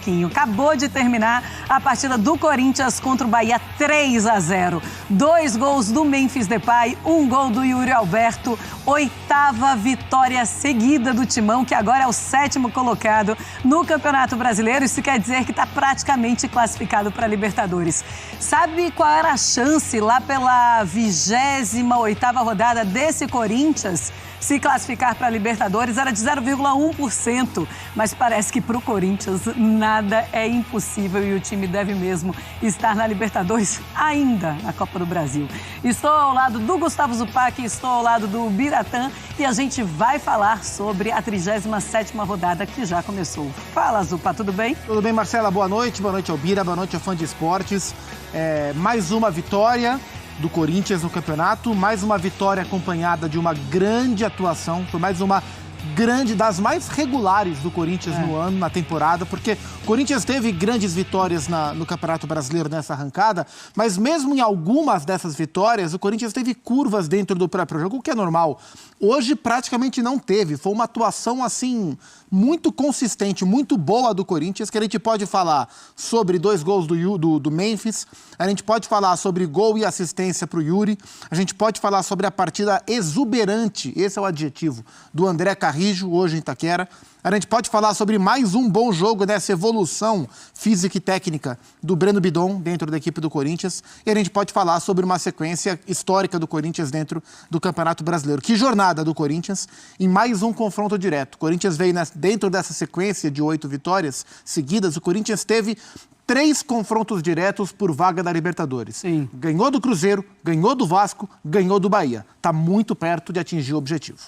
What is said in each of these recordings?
pouquinho. Acabou de terminar a partida do Corinthians contra o Bahia, 3-0. 2 gols do Memphis Depay, 1 gol do Yuri Alberto. 8ª vitória seguida do Timão, que agora é o 7º colocado no Campeonato Brasileiro. Isso quer dizer que está praticamente classificado para a Libertadores. Sabe qual era a chance lá pela 28ª rodada desse Corinthians se classificar para a Libertadores? Era de 0,1%, mas parece que para o Corinthians nada é impossível e o time deve mesmo estar na Libertadores ainda na Copa do Brasil. Estou ao lado do Gustavo Zupac, estou ao lado do Biratã e a gente vai falar sobre a 37ª rodada que já começou. Fala, Zupa, tudo bem? Tudo bem, Marcela? Boa noite ao Bira, boa noite ao fã de esportes. Mais uma vitória do Corinthians no campeonato, mais uma vitória acompanhada de uma grande atuação, foi mais uma grande, das mais regulares do Corinthians no ano, na temporada, porque o Corinthians teve grandes vitórias no Campeonato Brasileiro nessa arrancada, mas mesmo em algumas dessas vitórias, o Corinthians teve curvas dentro do próprio jogo, o que é normal. Hoje praticamente não teve, foi uma atuação assim muito consistente, muito boa do Corinthians, que a gente pode falar sobre 2 gols do Memphis, a gente pode falar sobre gol e assistência para o Yuri, a gente pode falar sobre a partida exuberante, esse é o adjetivo, do André Carrijo, hoje em Itaquera. A gente pode falar sobre mais um bom jogo dessa evolução física e técnica do Breno Bidon dentro da equipe do Corinthians. E a gente pode falar sobre uma sequência histórica do Corinthians dentro do Campeonato Brasileiro. Que jornada do Corinthians em mais um confronto direto. O Corinthians veio dentro dessa sequência de 8 vitórias seguidas. O Corinthians teve 3 confrontos diretos por vaga da Libertadores. Sim. Ganhou do Cruzeiro, ganhou do Vasco, ganhou do Bahia. Está muito perto de atingir o objetivo.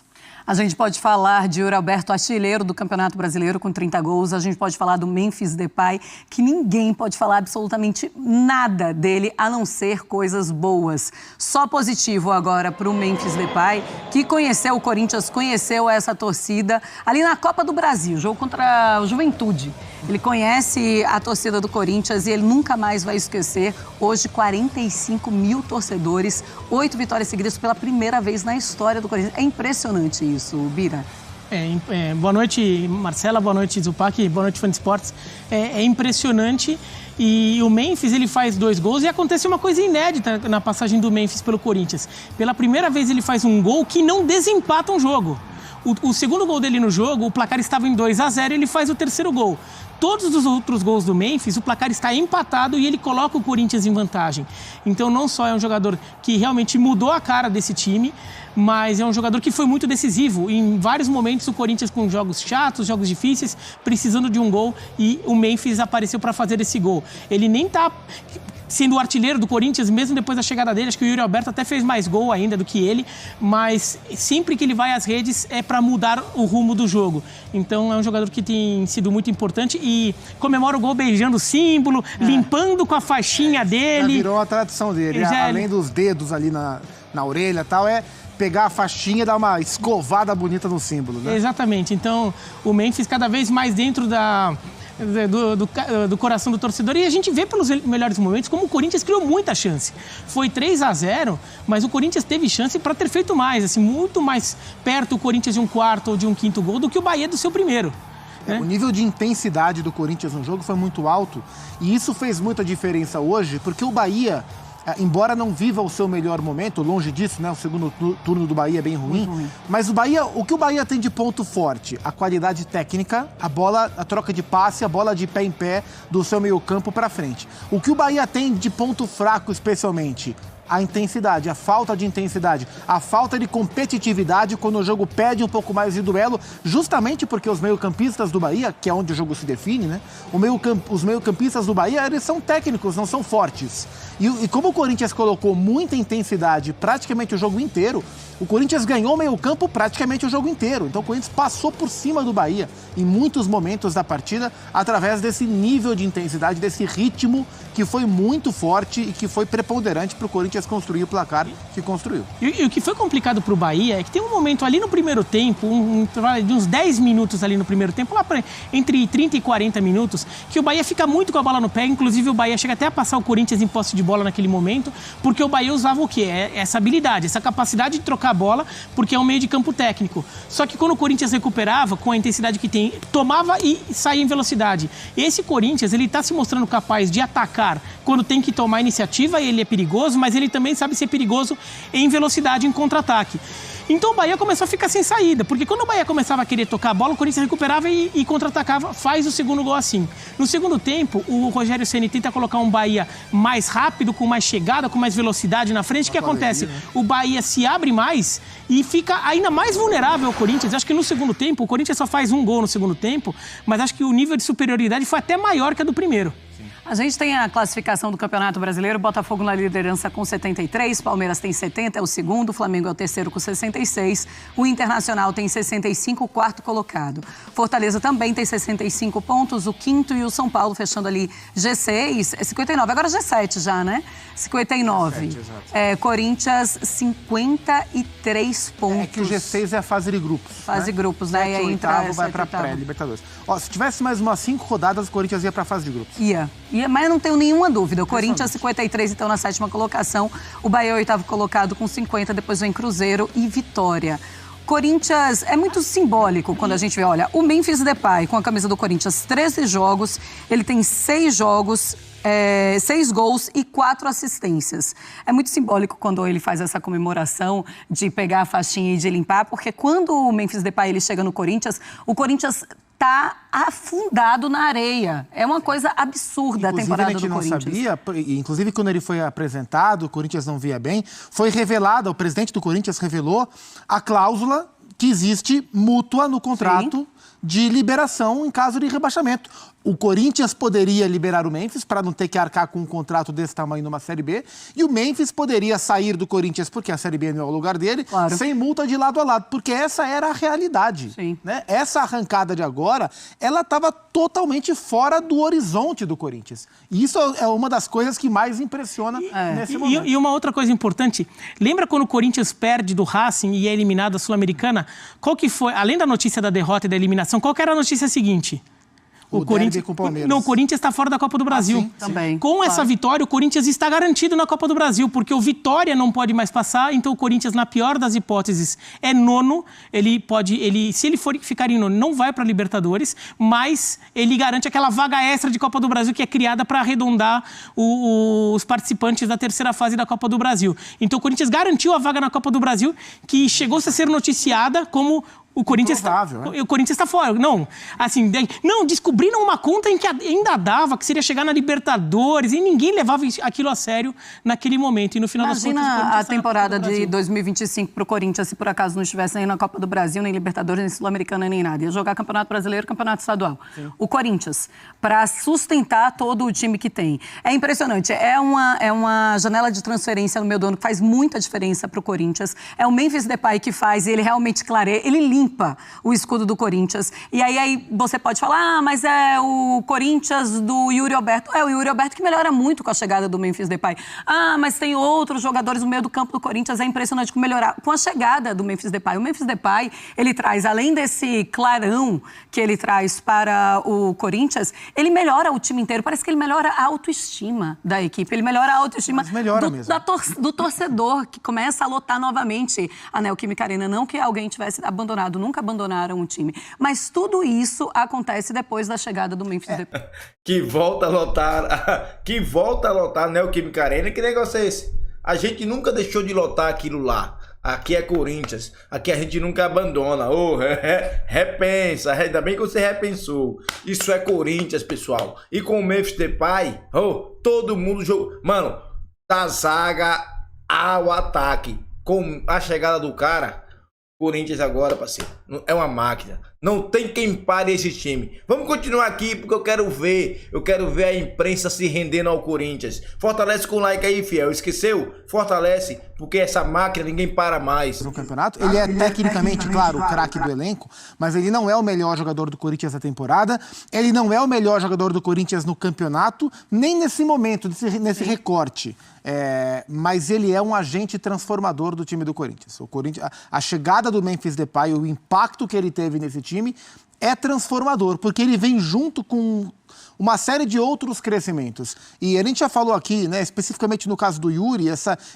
A gente pode falar de Yuri Alberto, artilheiro do Campeonato Brasileiro com 30 gols. A gente pode falar do Memphis Depay, que ninguém pode falar absolutamente nada dele, a não ser coisas boas. Só positivo agora para o Memphis Depay, que conheceu o Corinthians, conheceu essa torcida ali na Copa do Brasil, jogo contra o Juventude. Ele conhece a torcida do Corinthians e ele nunca mais vai esquecer. Hoje, 45 mil torcedores, 8 vitórias seguidas pela primeira vez na história do Corinthians. É impressionante isso, Bira. Boa noite, Marcela, boa noite, Zupac, boa noite, fã de esportes. É impressionante e o Memphis ele faz 2 gols e acontece uma coisa inédita na passagem do Memphis pelo Corinthians. Pela primeira vez ele faz um gol que não desempata um jogo. O segundo gol dele no jogo, o placar estava em 2-0 e ele faz o 3º gol. Todos os outros gols do Memphis, o placar está empatado e ele coloca o Corinthians em vantagem. Então não só é um jogador que realmente mudou a cara desse time, mas é um jogador que foi muito decisivo. Em vários momentos o Corinthians com jogos chatos, jogos difíceis, precisando de um gol e o Memphis apareceu para fazer esse gol. Ele nem está sendo o artilheiro do Corinthians, mesmo depois da chegada dele. Acho que o Yuri Alberto até fez mais gol ainda do que ele, mas sempre que ele vai às redes é para mudar o rumo do jogo. Então é um jogador que tem sido muito importante e comemora o gol beijando o símbolo, limpando com a faixinha dele. Já virou uma tradição dele, além dos dedos ali na orelha e tal, pegar a faixinha e dar uma escovada bonita no símbolo, né? Exatamente. Então o Memphis cada vez mais dentro do coração do torcedor. E a gente vê pelos melhores momentos como o Corinthians criou muita chance. Foi 3-0, mas o Corinthians teve chance para ter feito mais, assim, muito mais perto o Corinthians de um 4º ou de um 5º gol do que o Bahia do seu primeiro. O nível de intensidade do Corinthians no jogo foi muito alto e isso fez muita diferença hoje, porque o Bahia, embora não viva o seu melhor momento, longe disso, né? O segundo turno do Bahia é bem ruim. Mas o que o Bahia tem de ponto forte? A qualidade técnica, a troca de passe, a bola de pé em pé do seu meio-campo para frente. O que o Bahia tem de ponto fraco, especialmente? A intensidade, a falta de intensidade, a falta de competitividade quando o jogo pede um pouco mais de duelo, justamente porque os meio-campistas do Bahia, que é onde o jogo se define, né? Os meio-campistas do Bahia, eles são técnicos, não são fortes. E como o Corinthians colocou muita intensidade praticamente o jogo inteiro, o Corinthians ganhou o meio-campo praticamente o jogo inteiro. Então o Corinthians passou por cima do Bahia em muitos momentos da partida através desse nível de intensidade, desse ritmo que foi muito forte e que foi preponderante para o Corinthians construir o placar que construiu. E o que foi complicado para o Bahia é que tem um momento ali no primeiro tempo, de uns 10 minutos ali no primeiro tempo, lá entre 30 e 40 minutos, que o Bahia fica muito com a bola no pé, inclusive o Bahia chega até a passar o Corinthians em posse de bola naquele momento, porque o Bahia usava o quê? Essa habilidade, essa capacidade de trocar a bola, porque é um meio de campo técnico. Só que quando o Corinthians recuperava, com a intensidade que tem, tomava e saía em velocidade. Esse Corinthians, ele está se mostrando capaz de atacar quando tem que tomar iniciativa, ele é perigoso, mas ele também sabe ser perigoso em velocidade, em contra-ataque. Então o Bahia começou a ficar sem saída, porque quando o Bahia começava a querer tocar a bola, o Corinthians recuperava e contra-atacava, faz o segundo gol assim. No segundo tempo, o Rogério Ceni tenta colocar um Bahia mais rápido, com mais chegada, com mais velocidade na frente. O que acontece? Né? O Bahia se abre mais e fica ainda mais vulnerável ao Corinthians. Acho que no segundo tempo, o Corinthians só faz um gol no segundo tempo, mas acho que o nível de superioridade foi até maior que a do primeiro. A gente tem a classificação do Campeonato Brasileiro, Botafogo na liderança com 73, Palmeiras tem 70, é o segundo, Flamengo é o terceiro com 66, o Internacional tem 65, o quarto colocado. Fortaleza também tem 65 pontos, o quinto, e o São Paulo fechando ali G6, é 59, agora G7 já, né? 59. G7, Corinthians, 53 pontos. É que o G6 é a fase de grupos. Fase de grupos, né? E aí entra vai para pré-Libertadores. Se tivesse mais umas 5 rodadas, o Corinthians ia para a fase de grupos. Ia, mas eu não tenho nenhuma dúvida. O Corinthians, 53, então, na 7ª colocação. O Bahia, 8º colocado com 50, depois vem Cruzeiro e Vitória. Corinthians é muito simbólico quando a gente vê, olha, o Memphis Depay com a camisa do Corinthians, 13 jogos, ele tem 6 jogos, 6 gols e 4 assistências. É muito simbólico quando ele faz essa comemoração de pegar a faixinha e de limpar, porque quando o Memphis Depay ele chega no Corinthians, o Corinthians tá afundado na areia. É uma coisa absurda a temporada do Corinthians. A gente não sabia, inclusive quando ele foi apresentado, o Corinthians não via bem, foi revelado, o presidente do Corinthians revelou a cláusula que existe mútua no contrato de liberação em caso de rebaixamento. O Corinthians poderia liberar o Memphis para não ter que arcar com um contrato desse tamanho numa Série B, e o Memphis poderia sair do Corinthians, porque a Série B não é o lugar dele, sem multa de lado a lado, porque essa era a realidade. Né? Essa arrancada de agora, ela estava totalmente fora do horizonte do Corinthians. E isso é uma das coisas que mais impressiona nesse momento. E uma outra coisa importante, lembra quando o Corinthians perde do Racing e é eliminado da Sul-Americana? Qual que foi, além da notícia da derrota e da eliminação, qual que era a notícia seguinte? O Corinthians com o Palmeiras. Não, o Corinthians está fora da Copa do Brasil. Sim, também. Com essa vitória, o Corinthians está garantido na Copa do Brasil, porque o Vitória não pode mais passar, então o Corinthians, na pior das hipóteses, é nono. Se ele for ficar em nono, não vai para a Libertadores, mas ele garante aquela vaga extra de Copa do Brasil que é criada para arredondar os participantes da terceira fase da Copa do Brasil. Então o Corinthians garantiu a vaga na Copa do Brasil, que chegou a ser noticiada como o Corinthians está fora. Não, assim, descobriram uma conta em que ainda dava, que seria chegar na Libertadores, e ninguém levava aquilo a sério naquele momento. E no final das contas, imagina a temporada de 2025 para o Corinthians, se por acaso não estivesse nem na Copa do Brasil, nem Libertadores, nem Sul-Americana, nem nada. Ia jogar Campeonato Brasileiro, Campeonato Estadual. Sim. O Corinthians, para sustentar todo o time que tem. É impressionante. É uma janela de transferência no meio do ano que faz muita diferença para o Corinthians. É o Memphis Depay que faz, ele realmente clareia, ele limpa o escudo do Corinthians. E aí você pode falar, mas é o Corinthians do Yuri Alberto. É o Yuri Alberto que melhora muito com a chegada do Memphis Depay. Mas tem outros jogadores no meio do campo do Corinthians. É impressionante como melhorar com a chegada do Memphis Depay. O Memphis Depay, ele traz, além desse clarão que ele traz para o Corinthians, ele melhora o time inteiro. Parece que ele melhora a autoestima da equipe. Ele melhora a autoestima do torcedor, que começa a lotar novamente a Neoquímica Arena. Não que alguém tivesse abandonado, nunca abandonaram o time. Mas tudo isso acontece depois da chegada do Memphis Depay. Que volta a lotar a Neoquímica Arena. Que negócio é esse? A gente nunca deixou de lotar aquilo lá. Aqui é Corinthians. Aqui a gente nunca abandona. Repensa. Ainda bem que você repensou. Isso é Corinthians, pessoal. E com o Memphis Depay, todo mundo jogou. Mano, da zaga ao ataque. Com a chegada do cara, Corinthians agora, parceiro, é uma máquina. Não tem quem pare esse time. Vamos continuar aqui porque eu quero ver a imprensa se rendendo ao Corinthians. Fortalece com o like aí, fiel. Esqueceu? Fortalece, porque essa máquina ninguém para mais. No campeonato, ele é tecnicamente, claro, o craque do elenco, mas ele não é o melhor jogador do Corinthians da temporada, ele não é o melhor jogador do Corinthians no campeonato, nem nesse momento, nesse recorte. Mas ele é um agente transformador do time do Corinthians. A chegada do Memphis Depay, o impacto que ele teve nesse time é transformador, porque ele vem junto com uma série de outros crescimentos. E a gente já falou aqui, né, especificamente no caso do Yuri,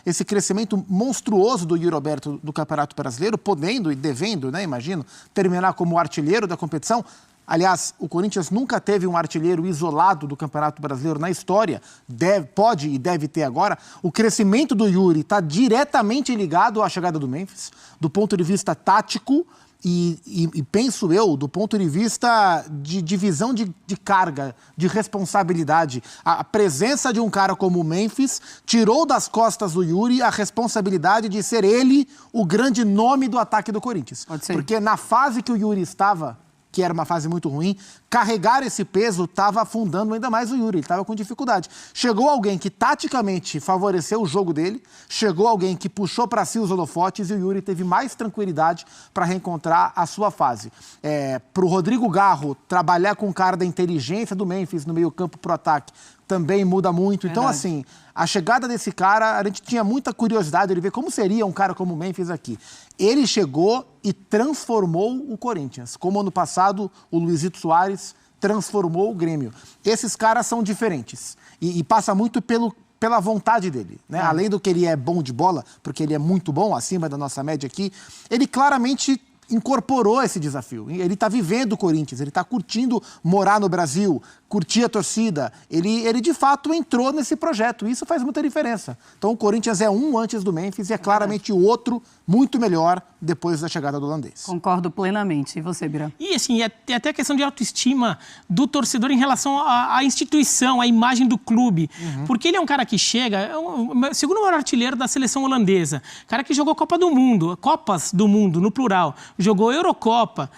esse crescimento monstruoso do Yuri Alberto do Campeonato Brasileiro, podendo e devendo, né, imagino, terminar como artilheiro da competição. Aliás, o Corinthians nunca teve um artilheiro isolado do Campeonato Brasileiro na história, pode e deve ter agora. O crescimento do Yuri está diretamente ligado à chegada do Memphis, do ponto de vista tático e penso eu, do ponto de vista de divisão de carga, de responsabilidade. A presença de um cara como o Memphis tirou das costas do Yuri a responsabilidade de ser ele o grande nome do ataque do Corinthians. Pode ser. Porque na fase que o Yuri estava, que era uma fase muito ruim, carregar esse peso estava afundando ainda mais o Yuri, ele estava com dificuldade. Chegou alguém que taticamente favoreceu o jogo dele, chegou alguém que puxou para si os holofotes e o Yuri teve mais tranquilidade para reencontrar a sua fase. Para o Rodrigo Garro trabalhar com o cara da inteligência do Memphis no meio campo pro ataque também muda muito. Então, assim, a chegada desse cara, a gente tinha muita curiosidade de ver como seria um cara como o Memphis aqui. Ele chegou e transformou o Corinthians. Como ano passado, o Luizito Soares transformou o Grêmio. Esses caras são diferentes. E passa muito pela vontade dele, né? Além do que ele é bom de bola, porque ele é muito bom, acima da nossa média aqui, ele claramente incorporou esse desafio. Ele está vivendo o Corinthians, ele está curtindo morar no Brasil, curtir a torcida. Ele de fato entrou nesse projeto. Isso faz muita diferença. Então o Corinthians é um antes do Memphis e é claramente o outro muito melhor depois da chegada do holandês. Concordo plenamente. E você, Bira? E assim, tem até a questão de autoestima do torcedor em relação à instituição, à imagem do clube. Porque ele é um cara que chega, é o segundo maior artilheiro da seleção holandesa. Cara que jogou Copa do Mundo, Copas do Mundo, no plural. Jogou Eurocopa,